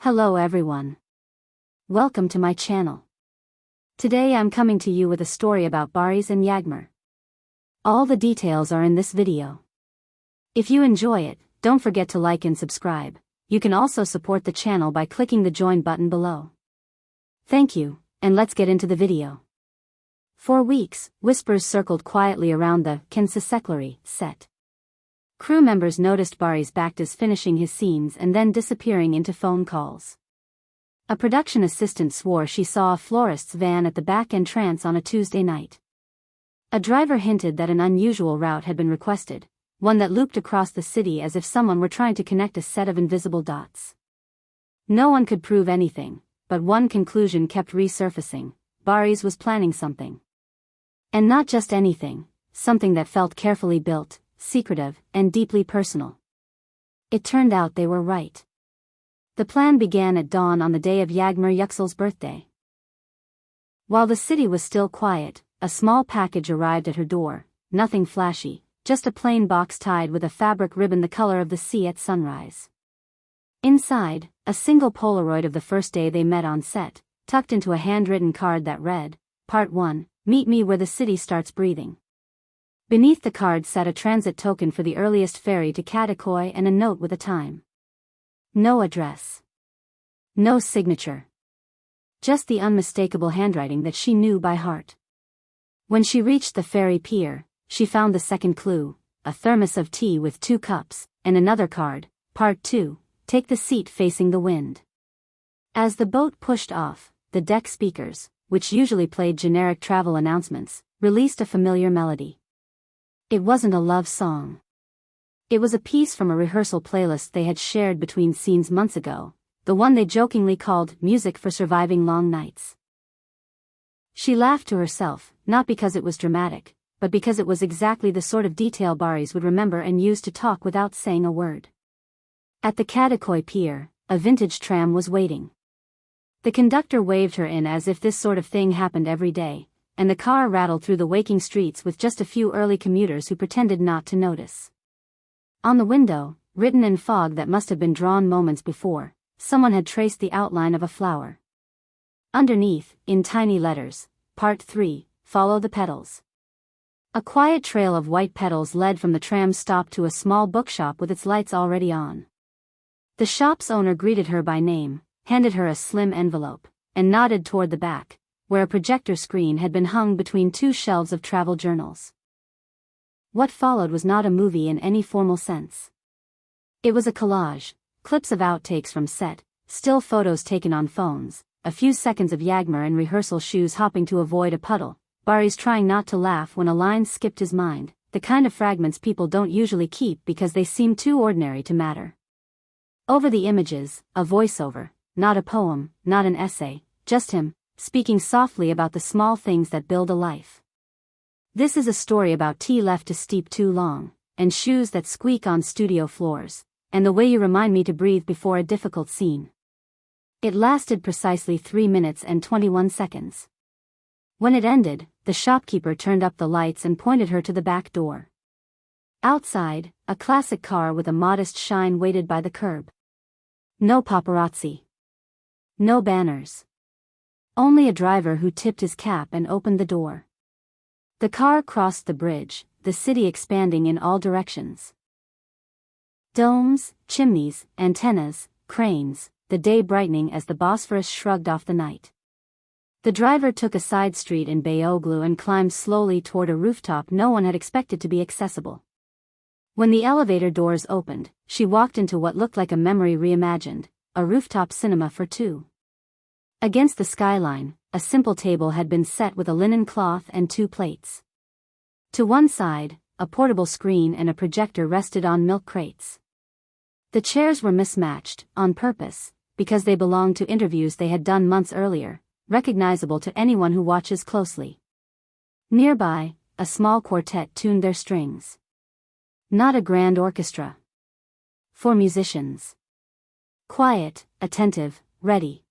Hello everyone. Welcome to my channel. Today I'm coming to you with a story about Barış and Yağmur. All the details are in this video. If you enjoy it, don't forget to like and subscribe. You can also support the channel by clicking the join button below. Thank you, and let's get into the video. For weeks, whispers circled quietly around the turkishseries set. Crew members noticed Barış's actors finishing his scenes and then disappearing into phone calls. A production assistant swore she saw a florist's van at the back entrance on a Tuesday night. A driver hinted that an unusual route had been requested, one that looped across the city as if someone were trying to connect a set of invisible dots. No one could prove anything, but one conclusion kept resurfacing: Barış was planning something. And not just anything, something that felt carefully built, secretive, and deeply personal. It turned out they were right. The plan began at dawn on the day of Yağmur's birthday. While the city was still quiet, a small package arrived at her door, nothing flashy, just a plain box tied with a fabric ribbon the color of the sea at sunrise. Inside, a single Polaroid of the first day they met on set, tucked into a handwritten card that read, Part 1, Meet me where the city starts breathing. Beneath the card sat a transit token for the earliest ferry to Kadıköy and a note with a time. No address. No signature. Just the unmistakable handwriting that she knew by heart. When she reached the ferry pier, she found the second clue: a thermos of tea with 2 cups, and another card, Part 2, Take the seat facing the wind. As the boat pushed off, the deck speakers, which usually played generic travel announcements, released a familiar melody. It wasn't a love song. It was a piece from a rehearsal playlist they had shared between scenes months ago, the one they jokingly called Music for Surviving Long Nights. She laughed to herself, not because it was dramatic, but because it was exactly the sort of detail Barış would remember and use to talk without saying a word. At the Kadıköy pier, a vintage tram was waiting. The conductor waved her in as if this sort of thing happened every day, and the car rattled through the waking streets with just a few early commuters who pretended not to notice. On the window, written in fog that must have been drawn moments before, someone had traced the outline of a flower. Underneath, in tiny letters, Part 3, Follow the Petals. A quiet trail of white petals led from the tram stop to a small bookshop with its lights already on. The shop's owner greeted her by name, handed her a slim envelope, and nodded toward the back, where a projector screen had been hung between 2 shelves of travel journals. What followed was not a movie in any formal sense. It was a collage, clips of outtakes from set, still photos taken on phones, a few seconds of Yağmur in rehearsal shoes hopping to avoid a puddle, Barış trying not to laugh when a line skipped his mind, the kind of fragments people don't usually keep because they seem too ordinary to matter. Over the images, a voiceover, not a poem, not an essay, just him, speaking softly about the small things that build a life. This is a story about tea left to steep too long, and shoes that squeak on studio floors, and the way you remind me to breathe before a difficult scene. It lasted precisely 3 minutes and 21 seconds. When it ended, the shopkeeper turned up the lights and pointed her to the back door. Outside, a classic car with a modest shine waited by the curb. No paparazzi. No banners. Only a driver who tipped his cap and opened the door. The car crossed the bridge, the city expanding in all directions. Domes, chimneys, antennas, cranes, the day brightening as the Bosphorus shrugged off the night. The driver took a side street in Beyoğlu and climbed slowly toward a rooftop no one had expected to be accessible. When the elevator doors opened, she walked into what looked like a memory reimagined, a rooftop cinema for 2. Against the skyline, a simple table had been set with a linen cloth and 2 plates. To one side, a portable screen and a projector rested on milk crates. The chairs were mismatched, on purpose, because they belonged to interviews they had done months earlier, recognizable to anyone who watches closely. Nearby, a small quartet tuned their strings. Not a grand orchestra. 4 musicians. Quiet, attentive, ready.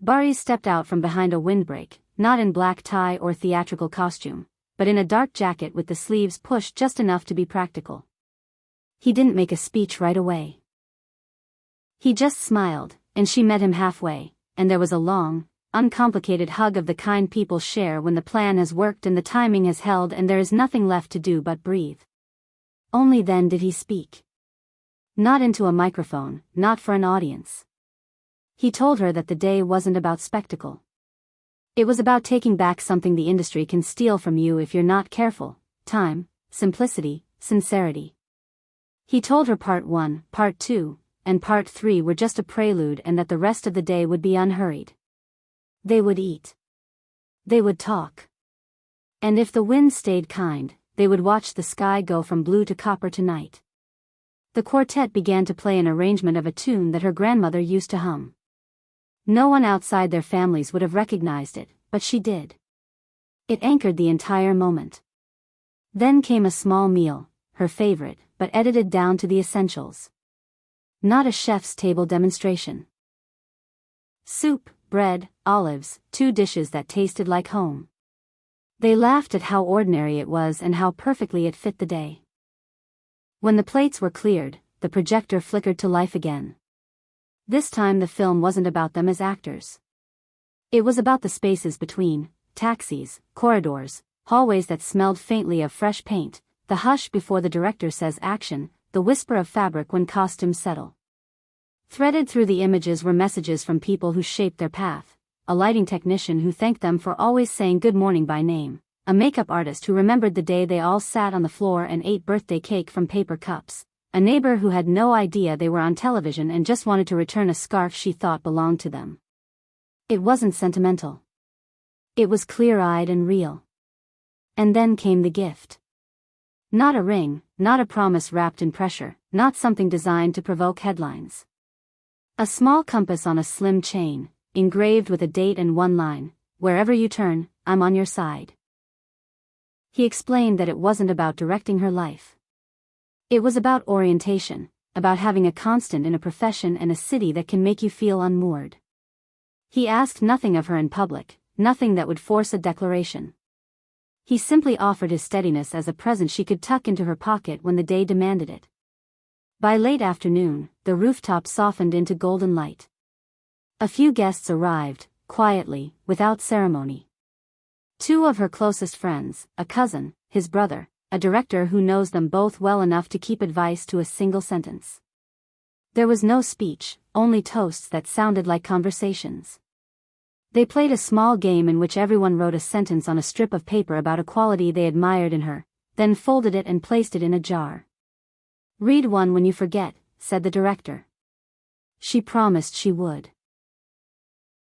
Barış stepped out from behind a windbreak, not in black tie or theatrical costume, but in a dark jacket with the sleeves pushed just enough to be practical. He didn't make a speech right away. He just smiled, and she met him halfway, and there was a long, uncomplicated hug of the kind people share when the plan has worked and the timing has held and there is nothing left to do but breathe. Only then did he speak. Not into a microphone, not for an audience. He told her that the day wasn't about spectacle. It was about taking back something the industry can steal from you if you're not careful: time, simplicity, sincerity. He told her part 1, part 2, and part 3 were just a prelude and that the rest of the day would be unhurried. They would eat. They would talk. And if the wind stayed kind, they would watch the sky go from blue to copper tonight. The quartet began to play an arrangement of a tune that her grandmother used to hum. No one outside their families would have recognized it, but she did. It anchored the entire moment. Then came a small meal, her favorite, but edited down to the essentials. Not a chef's table demonstration. Soup, bread, olives, 2 dishes that tasted like home. They laughed at how ordinary it was and how perfectly it fit the day. When the plates were cleared, the projector flickered to life again. This time the film wasn't about them as actors. It was about the spaces between, taxis, corridors, hallways that smelled faintly of fresh paint, the hush before the director says action, the whisper of fabric when costumes settle. Threaded through the images were messages from people who shaped their path: a lighting technician who thanked them for always saying good morning by name, a makeup artist who remembered the day they all sat on the floor and ate birthday cake from paper cups, a neighbor who had no idea they were on television and just wanted to return a scarf she thought belonged to them. It wasn't sentimental. It was clear-eyed and real. And then came the gift. Not a ring, not a promise wrapped in pressure, not something designed to provoke headlines. A small compass on a slim chain, engraved with a date and one line: "Wherever you turn, I'm on your side." He explained that it wasn't about directing her life. It was about orientation, about having a constant in a profession and a city that can make you feel unmoored. He asked nothing of her in public, nothing that would force a declaration. He simply offered his steadiness as a present she could tuck into her pocket when the day demanded it. By late afternoon, the rooftop softened into golden light. A few guests arrived, quietly, without ceremony. 2 of her closest friends, a cousin, his brother, a director who knows them both well enough to keep advice to a single sentence. There was no speech, only toasts that sounded like conversations. They played a small game in which everyone wrote a sentence on a strip of paper about a quality they admired in her, then folded it and placed it in a jar. "Read one when you forget," said the director. She promised she would.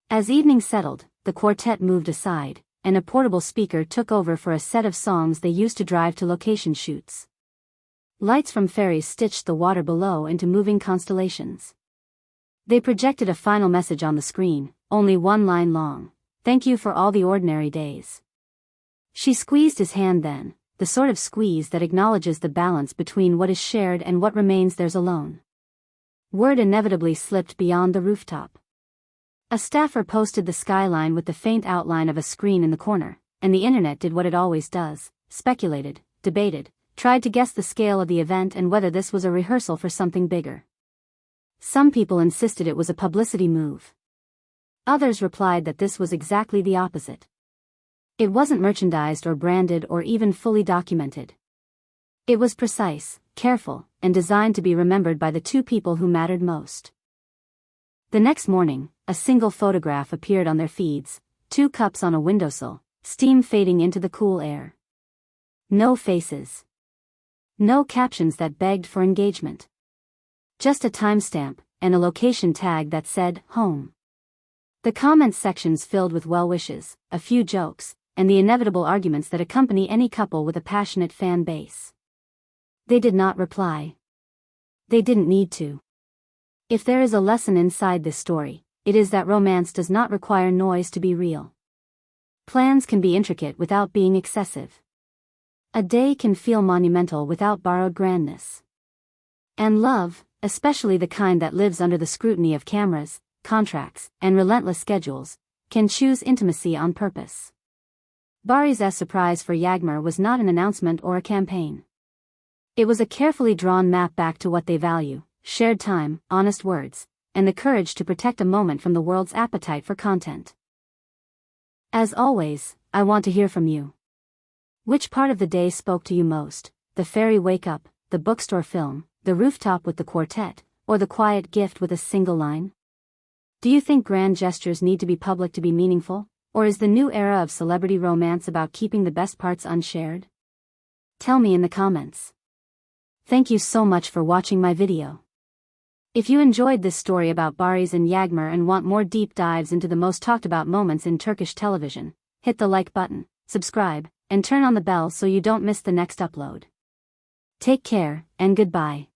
As evening settled, the quartet moved aside, and a portable speaker took over for a set of songs they used to drive to location shoots. Lights from ferries stitched the water below into moving constellations. They projected a final message on the screen, only 1 line long: "Thank you for all the ordinary days." She squeezed his hand then, the sort of squeeze that acknowledges the balance between what is shared and what remains theirs alone. Word inevitably slipped beyond the rooftop. A staffer posted the skyline with the faint outline of a screen in the corner, and the internet did what it always does: speculated, debated, tried to guess the scale of the event and whether this was a rehearsal for something bigger. Some people insisted it was a publicity move. Others replied that this was exactly the opposite. It wasn't merchandised or branded or even fully documented. It was precise, careful, and designed to be remembered by the 2 people who mattered most. The next morning, a single photograph appeared on their feeds: 2 cups on a windowsill, steam fading into the cool air. No faces. No captions that begged for engagement. Just a timestamp, and a location tag that said, "Home." The comment sections filled with well wishes, a few jokes, and the inevitable arguments that accompany any couple with a passionate fan base. They did not reply. They didn't need to. If there is a lesson inside this story, it is that romance does not require noise to be real. Plans can be intricate without being excessive. A day can feel monumental without borrowed grandness. And love, especially the kind that lives under the scrutiny of cameras, contracts, and relentless schedules, can choose intimacy on purpose. Barış's surprise for Yağmur was not an announcement or a campaign. It was a carefully drawn map back to what they value: shared time, honest words, and the courage to protect a moment from the world's appetite for content. As always, I want to hear from you. Which part of the day spoke to you most? The fairy wake-up, the bookstore film, the rooftop with the quartet, or the quiet gift with a single line? Do you think grand gestures need to be public to be meaningful, or is the new era of celebrity romance about keeping the best parts unshared? Tell me in the comments. Thank you so much for watching my video. If you enjoyed this story about Barış and Yağmur and want more deep dives into the most talked about moments in Turkish television, hit the like button, subscribe, and turn on the bell so you don't miss the next upload. Take care, and goodbye.